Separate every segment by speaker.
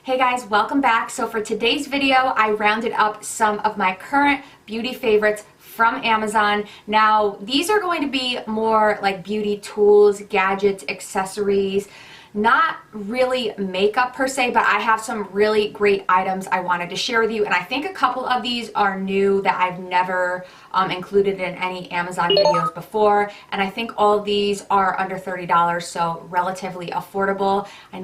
Speaker 1: Hey guys, welcome back. So for today's video, I rounded up some of my current beauty favorites from Amazon. Now, these are going to be more like beauty tools, gadgets, accessories, not really makeup per se, but I have some really great items I wanted to share with you, and I think a couple of these are new that I've never included in any Amazon videos before, and I think all of these are under $30, so relatively affordable. I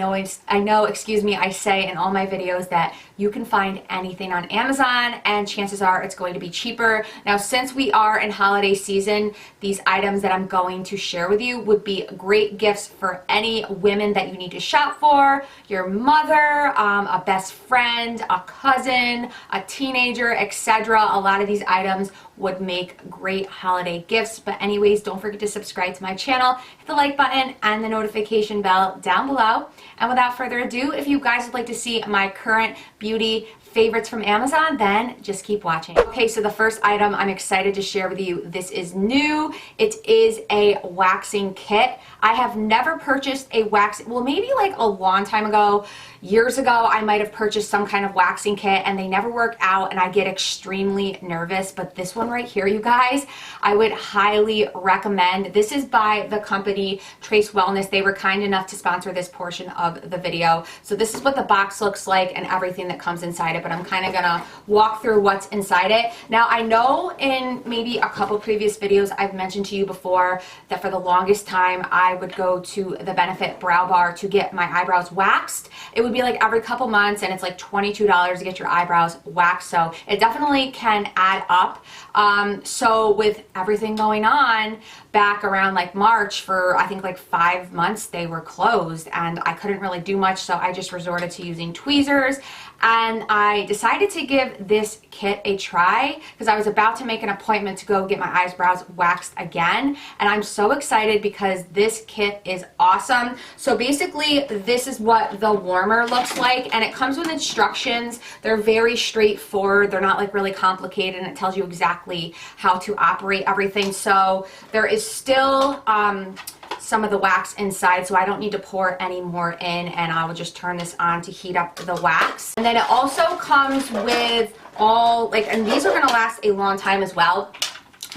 Speaker 1: know, excuse me, I say in all my videos that you can find anything on Amazon and chances are it's going to be cheaper. Now, since we are in holiday season, these items that I'm going to share with you would be great gifts for any women that you need to shop for, your mother, a best friend, a cousin, a teenager, etc. A lot of these items would make great holiday gifts. But anyways, don't forget to subscribe to my channel, hit the like button and the notification bell down below. And without further ado, if you guys would like to see my current beauty favorites from Amazon, then just keep watching. Okay, so the first item I'm excited to share with you, this is new. It is a waxing kit. I have never purchased a well, maybe like a long time ago, years ago, I might have purchased some kind of waxing kit and they never work out and I get extremely nervous. But this one right here, you guys, I would highly recommend. This is by the company Trace Wellness. They were kind enough to sponsor this portion of the video. So this is what the box looks like and everything that comes inside it, but I'm kind of gonna walk through what's inside it. Now, I know in maybe a couple previous videos I've mentioned to you before that for the longest time I would go to the Benefit Brow Bar to get my eyebrows waxed. It would be like every couple months and it's like $22 to get your eyebrows waxed, so it definitely can add up. So with everything going on back around like March, for I think like 5 months they were closed and I couldn't really do much, so I just resorted to using tweezers, and I decided to give this kit a try because I was about to make an appointment to go get my eyebrows waxed again, and I'm so excited because this kit is awesome. So basically this is what the warmer looks like, and it comes with instructions. They're very straightforward, they're not like really complicated, and it tells you exactly how to operate everything. So there is still some of the wax inside, so I don't need to pour any more in, and I will just turn this on to heat up the wax. And then it also comes with all, like, and these are going to last a long time as well,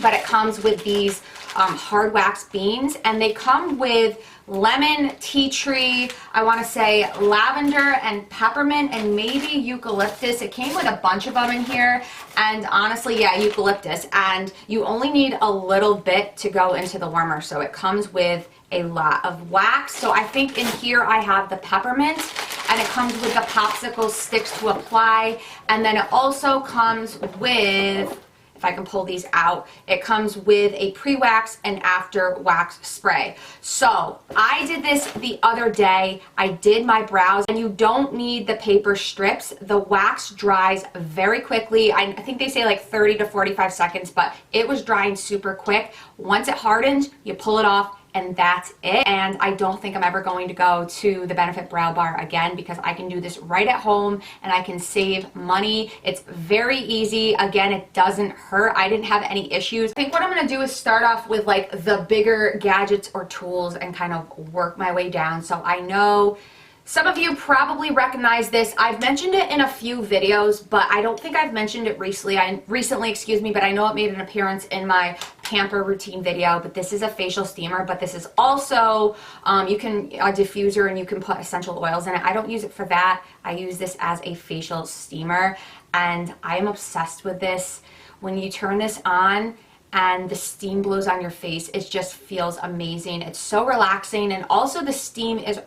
Speaker 1: but it comes with these hard wax beans, and they come with lemon, tea tree, I want to say lavender and peppermint and maybe eucalyptus. It came with a bunch of them in here, and honestly, yeah, eucalyptus, and you only need a little bit to go into the warmer, so it comes with a lot of wax. So I think in here I have the peppermint, and it comes with the popsicle sticks to apply, and then it also comes with, if I can pull these out, it comes with a pre-wax and after wax spray. So I did this the other day. I did my brows, and you don't need the paper strips. The wax dries very quickly. I think they say like 30 to 45 seconds, but it was drying super quick. Once it hardened, you pull it off, and that's it. And I don't think I'm ever going to go to the Benefit Brow Bar again because I can do this right at home and I can save money. It's very easy. Again, it doesn't hurt. I didn't have any issues. I think what I'm going to do is start off with like the bigger gadgets or tools and kind of work my way down. So I know some of you probably recognize this. I've mentioned it in a few videos, but I don't think I've mentioned it recently, excuse me, but I know it made an appearance in my pamper routine video. But this is a facial steamer, but this is also a diffuser, and you can put essential oils in it. I don't use it for that. I use this as a facial steamer, and I am obsessed with this. When you turn this on and the steam blows on your face, it just feels amazing. It's so relaxing, and also the steam has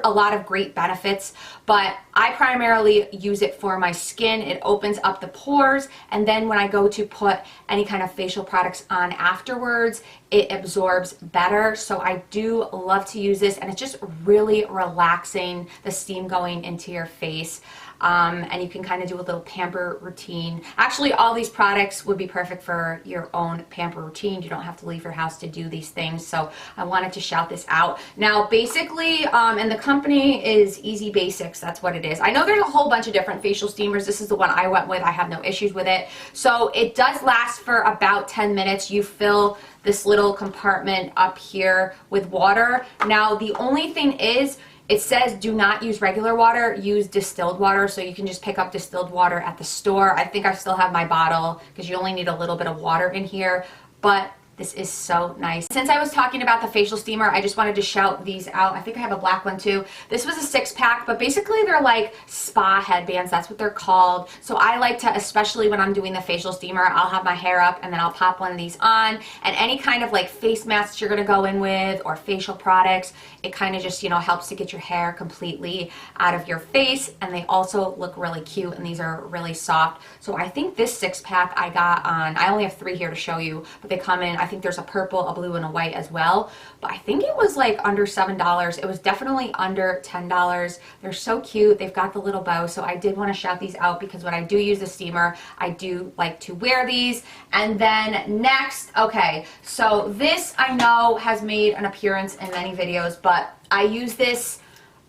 Speaker 1: a lot of great benefits, but I primarily use it for my skin. It opens up the pores, and then when I go to put any kind of facial products on afterwards, it absorbs better. So I do love to use this, and it's just really relaxing, the steam going into your face. And you can kind of do a little pamper routine. Actually, all these products would be perfect for your own pamper routine. You don't have to leave your house to do these things, so I wanted to shout this out. Now, basically, and the company is Easy Basics. That's what it is. I know there's a whole bunch of different facial steamers. This is the one I went with. I have no issues with it. So it does last for about 10 minutes. You fill this little compartment up here with water. Now, the only thing is, It says do not use regular water, use distilled water. So you can just pick up distilled water at the store. I think I still have my bottle because you only need a little bit of water in here, but this is so nice. Since I was talking about the facial steamer, I just wanted to shout these out. I think I have a black one too. This was a 6-pack, but basically they're like spa headbands. That's what they're called. So I like to, especially when I'm doing the facial steamer, I'll have my hair up and then I'll pop one of these on, and any kind of like face masks you're gonna go in with or facial products, it kind of just, you know, helps to get your hair completely out of your face. And they also look really cute, and these are really soft. So I think this 6-pack I got on, I only have 3 here to show you, but they come in, I think there's a purple, a blue, and a white as well. But I think it was like under $7. It was definitely under $10. They're so cute. They've got the little bow. So I did want to shout these out because when I do use the steamer, I do like to wear these. And then next, okay, so this I know has made an appearance in many videos, but I use this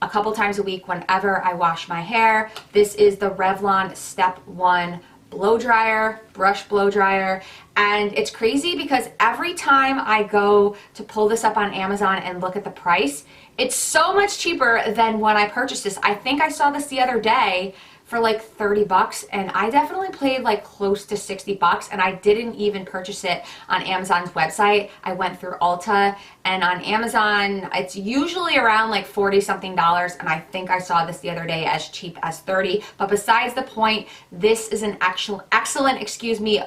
Speaker 1: a couple times a week whenever I wash my hair. This is the Revlon Step 1 blow dryer, brush blow dryer. And it's crazy because every time I go to pull this up on Amazon and look at the price, it's so much cheaper than when I purchased this. I think I saw this the other day for like 30 bucks, and I definitely paid like close to 60 bucks, and I didn't even purchase it on Amazon's website. I went through Ulta, and on Amazon it's usually around like 40 something dollars, and I think I saw this the other day as cheap as 30. But besides the point, this is an excellent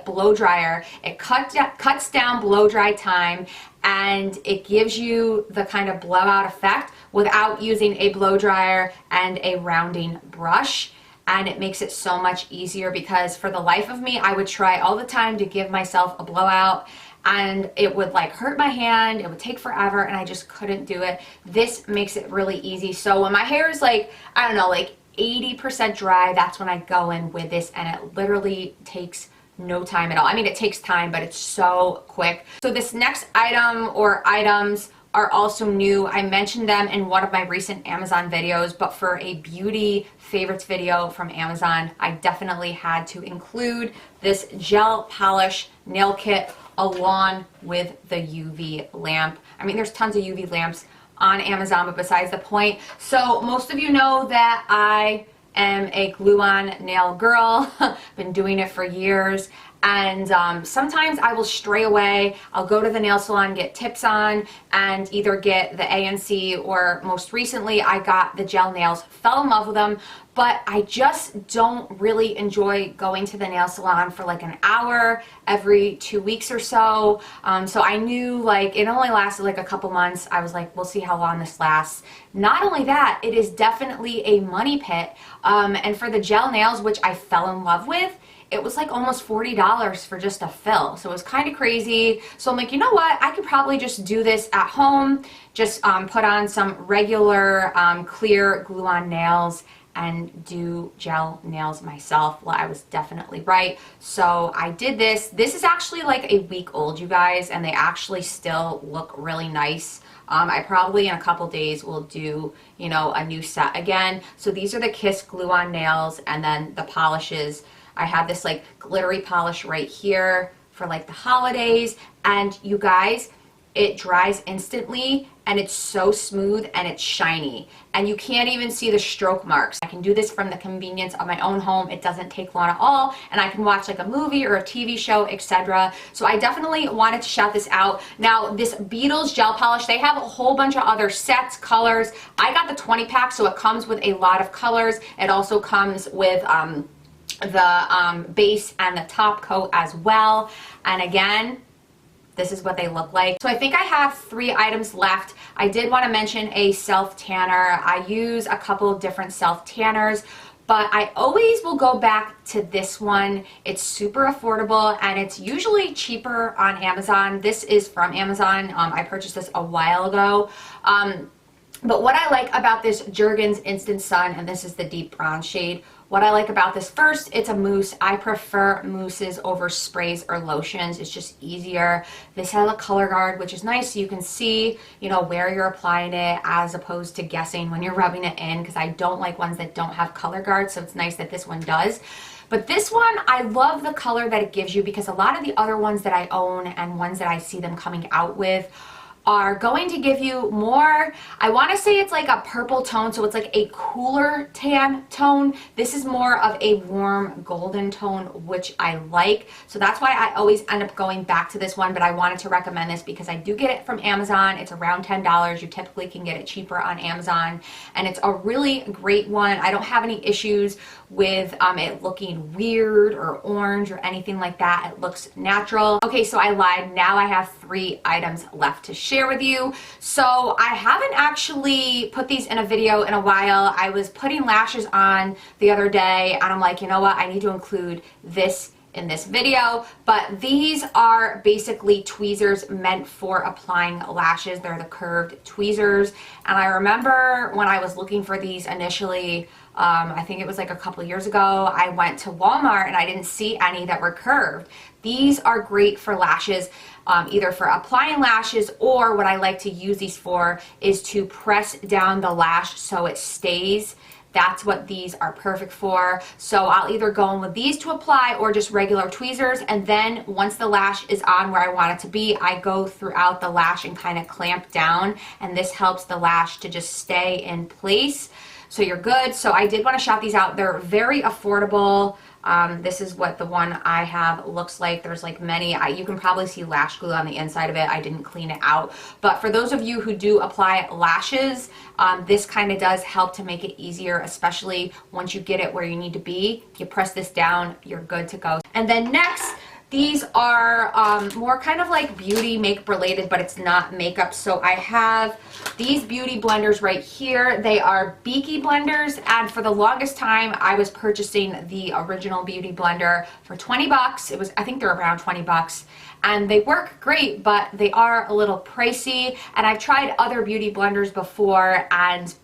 Speaker 1: blow dryer. It cuts down blow dry time, and it gives you the kind of blowout effect without using a blow dryer and a rounding brush. And it makes it so much easier because for the life of me, I would try all the time to give myself a blowout, and it would like hurt my hand, it would take forever, and I just couldn't do it. This makes it really easy. So when my hair is like, I don't know, like 80% dry, that's when I go in with this, and it literally takes no time at all. I mean, it takes time, but it's so quick. So this next item or items are also new. I mentioned them in one of my recent Amazon videos, but for a beauty favorites video from Amazon, I definitely had to include this gel polish nail kit along with the UV lamp. I mean, there's tons of UV lamps on Amazon, but besides the point. So most of you know that I am a glue-on nail girl. Been doing it for years. And sometimes I will stray away. I'll go to the nail salon, get tips on, and either get the ANC, or most recently I got the gel nails, fell in love with them, but I just don't really enjoy going to the nail salon for like an hour every 2 weeks or so. So I knew like it only lasted like a couple months. I was like, we'll see how long this lasts. Not only that, it is definitely a money pit. And for the gel nails, which I fell in love with, it was like almost $40 for just a fill. So it was kind of crazy. So I'm like, you know what? I could probably just do this at home. Just put on some regular clear glue-on nails and do gel nails myself. Well, I was definitely right. So I did this. This is actually like a week old, you guys, and they actually still look really nice. I probably in a couple days will do, you know, a new set again. So these are the Kiss glue-on nails, and then the polishes. I have this like glittery polish right here for like the holidays, and you guys, it dries instantly, and it's so smooth and it's shiny, and you can't even see the stroke marks. I can do this from the convenience of my own home. It doesn't take long at all, and I can watch like a movie or a TV show, etc. So I definitely wanted to shout this out. Now this Beetles gel polish, they have a whole bunch of other sets, colors. I got the 20-pack, so it comes with a lot of colors. It also comes with the base and the top coat as well. And again, this is what they look like. So I think I have 3 items left. I did want to mention a self tanner. I use a couple of different self tanners, but I always will go back to this one. It's super affordable, and it's usually cheaper on Amazon. This is from Amazon. I purchased this a while ago. But what I like about this Jergens Instant Sun, and this is the deep brown shade, what I like about this, first, it's a mousse. I prefer mousses over sprays or lotions. It's just easier. This has a color guard, which is nice, so you can see, you know, where you're applying it as opposed to guessing when you're rubbing it in, because I don't like ones that don't have color guards, so it's nice that this one does. But this one, I love the color that it gives you, because a lot of the other ones that I own and ones that I see them coming out with, are going to give you more, I want to say it's like a purple tone, so it's like a cooler tan tone. This is more of a warm golden tone, which I like. So that's why I always end up going back to this one, but I wanted to recommend this because I do get it from Amazon. It's around $10. You typically can get it cheaper on Amazon, and it's a really great one. I don't have any issues with it looking weird or orange or anything like that. It looks natural. Okay, so I lied. Now I have 3 items left to share with you. So I haven't actually put these in a video in a while. I was putting lashes on the other day, and I'm like, you know what? I need to include this in this video. But these are basically tweezers meant for applying lashes. They're the curved tweezers. And I remember when I was looking for these initially, I think it was like a couple years ago, I went to Walmart and I didn't see any that were curved. These are great for lashes, either for applying lashes, or what I like to use these for is to press down the lash so it stays. That's what these are perfect for. So I'll either go in with these to apply or just regular tweezers, and then once the lash is on where I want it to be, I go throughout the lash and kind of clamp down, and this helps the lash to just stay in place. So you're good. So I did want to shout these out. They're very affordable. This is what the one I have looks like. There's like many. You can probably see lash glue on the inside of it. I didn't clean it out. But for those of you who do apply lashes, this kind of does help to make it easier, especially once you get it where you need to be. You press this down, you're good to go. And then next, these are more kind of like beauty makeup related, but it's not makeup. So I have these beauty blenders right here. They are Beaky blenders, and for the longest time I was purchasing the original beauty blender for 20 bucks. It was, I think they're around 20 bucks. And they work great, but they are a little pricey. And I've tried other beauty blenders before, and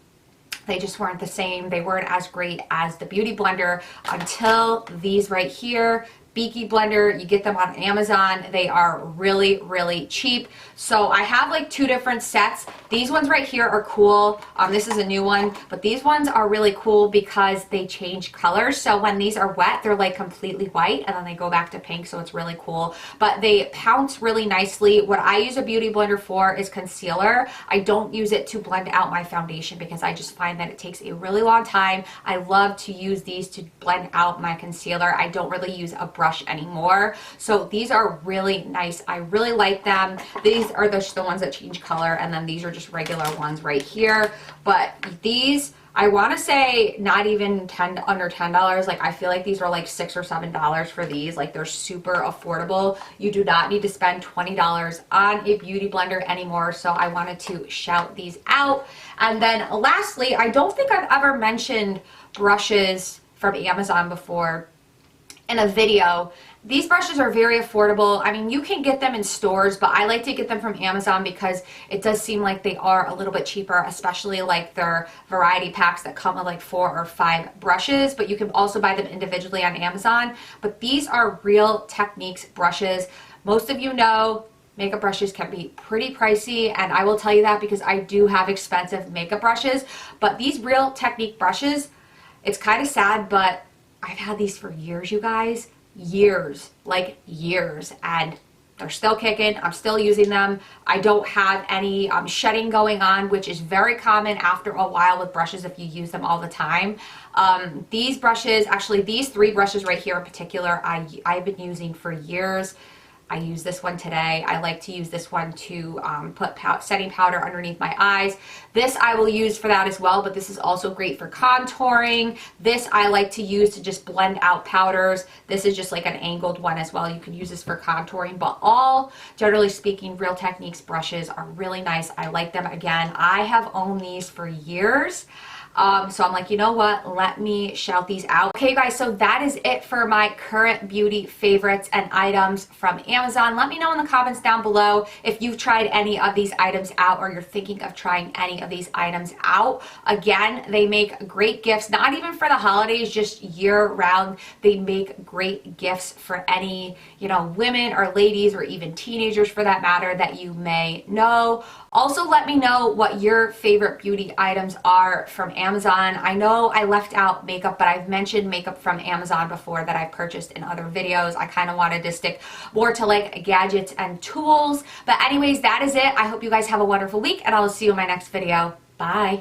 Speaker 1: they just weren't the same. They weren't as great as the beauty blender until these right here. Beaky blender, you get them on Amazon. They are really, really cheap. So I have like 2 different sets. These ones right here are cool. This is a new one, but these ones are really cool because they change colors. So when these are wet, they're like completely white, and then they go back to pink, so it's really cool. But they pounce really nicely. What I use a beauty blender for is concealer. I don't use it to blend out my foundation because I just find that it takes a really long time. I love to use these to blend out my concealer. I don't really use a brush anymore. So these are really nice. I really like them. These are the ones that change color, and then these are just regular ones right here. But these, I want to say not even under $10. Like I feel like these are like $6 or $7 for these. Like they're super affordable. You do not need to spend $20 on a beauty blender anymore. So I wanted to shout these out. And then lastly, I don't think I've ever mentioned brushes from Amazon before in a video. These brushes are very affordable. I mean, you can get them in stores, but I like to get them from Amazon because it does seem like they are a little bit cheaper, especially like their variety packs that come with like 4 or 5 brushes, but you can also buy them individually on Amazon. But these are Real Techniques brushes. Most of you know makeup brushes can be pretty pricey, and I will tell you that because I do have expensive makeup brushes. But these Real Technique brushes, it's kind of sad, but I've had these for years, you guys. Years, like years, and they're still kicking. I'm still using them. I don't have any shedding going on, which is very common after a while with brushes if you use them all the time. These brushes, actually these 3 brushes right here in particular, I've been using for years. I use this one today. I like to use this one to put setting powder underneath my eyes. This I will use for that as well, but this is also great for contouring. This I like to use to just blend out powders. This is just like an angled one as well. You can use this for contouring, but all, generally speaking, Real Techniques brushes are really nice. I like them. Again, I have owned these for years. So I'm like, you know what, let me shout these out. Okay guys, so that is it for my current beauty favorites and items from Amazon. Let me know in the comments down below if you've tried any of these items out or you're thinking of trying any of these items out. Again, they make great gifts, not even for the holidays, just year round. They make great gifts for any, you know, women or ladies or even teenagers for that matter that you may know. Also, let me know what your favorite beauty items are from Amazon. I know I left out makeup, but I've mentioned makeup from Amazon before that I've purchased in other videos. I kind of wanted to stick more to like gadgets and tools. But anyways, that is it. I hope you guys have a wonderful week, and I'll see you in my next video. Bye.